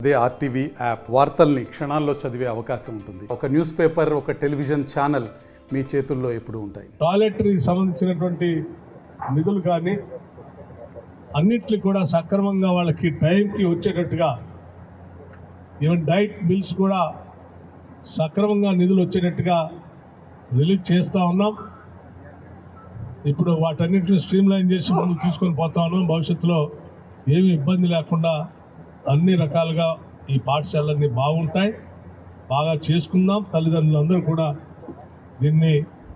అదే RTV app వార్తల్ని క్షణాల్లో చదివే అవకాశం ఉంటుంది. ఒక న్యూస్ పేపర్, ఒక టెలివిజన్ ఛానల్ మీ చేతుల్లో ఎప్పుడూ ఉంటాయి. టాయిలెటరీకి సంబంధించినటువంటి నిధులు కానీ అన్నిటికీ కూడా సక్రమంగా వాళ్ళకి టైంకి వచ్చేటట్టుగా, ఈవెన్ డైట్ బిల్స్ కూడా సక్రమంగా నిధులు వచ్చేటట్టుగా రిలీజ్ చేస్తూ ఉన్నాం. ఇప్పుడు వాటన్నిటిని స్ట్రీమ్లైన్ చేసి ముందుకు తీసుకొని పోతా ఉన్నాం. భవిష్యత్తులో ఏమీ ఇబ్బంది లేకుండా అన్ని రకాలుగా ఈ పాఠశాలన్నీ బాగుంటాయి, బాగా చేసుకుందాం. తల్లిదండ్రులందరూ కూడా దీన్ని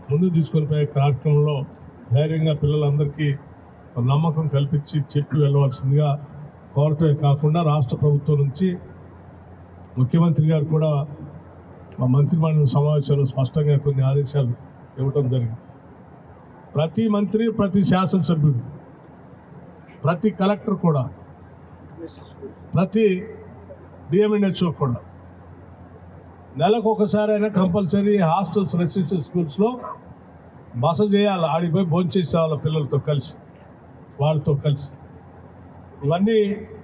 ముందుకు తీసుకొని పోయే కార్యక్రమంలో ధైర్యంగా పిల్లలందరికీ నమ్మకం కల్పించి చెప్పి వెళ్ళవలసిందిగా కోరటమే కాకుండా రాష్ట్ర ప్రభుత్వం నుంచి ముఖ్యమంత్రి గారు కూడా మా మంత్రిమండలి సమావేశంలో స్పష్టంగా కొన్ని ఆదేశాలు ఇవ్వటం జరిగింది. ప్రతి మంత్రి, ప్రతి శాసనసభ్యుడు, ప్రతి కలెక్టర్ కూడా, ప్రతి డిఎంఎన్హెచ్ఓ కూడా నెలకు ఒకసారైనా కంపల్సరీ హాస్టల్స్, రెసిడెన్షియల్ స్కూల్స్లో బస చేయాలి. ఆడిపోయి భోంచేసే వాళ్ళ పిల్లలతో కలిసి, వాళ్ళతో కలిసి. ఇవన్నీ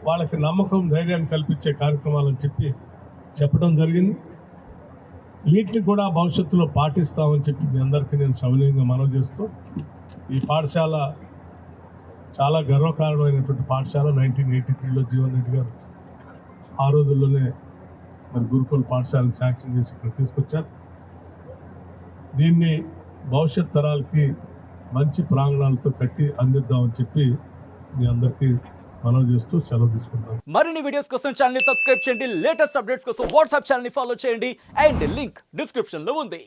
వాళ్ళకి నమ్మకం, ధైర్యాన్ని కల్పించే కార్యక్రమాలని చెప్పడం జరిగింది. వీటిని కూడా భవిష్యత్తులో పాటిస్తామని చెప్పి మీ అందరికీ నేను సవినయంగా మనవి చేస్తూ, ఈ పాఠశాల చాలా గర్వకారణమైనటువంటి పాఠశాల. 1983లో జీవన్ రెడ్డి గారు ఆ రోజుల్లోనే మరి గురుకుల పాఠశాలను శాంక్షన్ చేసి ఇక్కడ తీసుకొచ్చారు. దీన్ని భవిష్యత్ తరాలకి మంచి ప్రాంగణాలతో కట్టి అందిద్దామని చెప్పి మీ అందరికీ మనవి చేస్తూ సెలవు తీసుకుంటాను. మరిన్ని వీడియోస్ కోసం ఛానల్ ని సబ్స్క్రైబ్ చేయండి. లేటెస్ట్ అప్డేట్స్ కోసం వాట్సాప్ ఛానల్ ని ఫాలో చేయండి. అండ్ లింక్ డిస్క్రిప్షన్ లో ఉంది.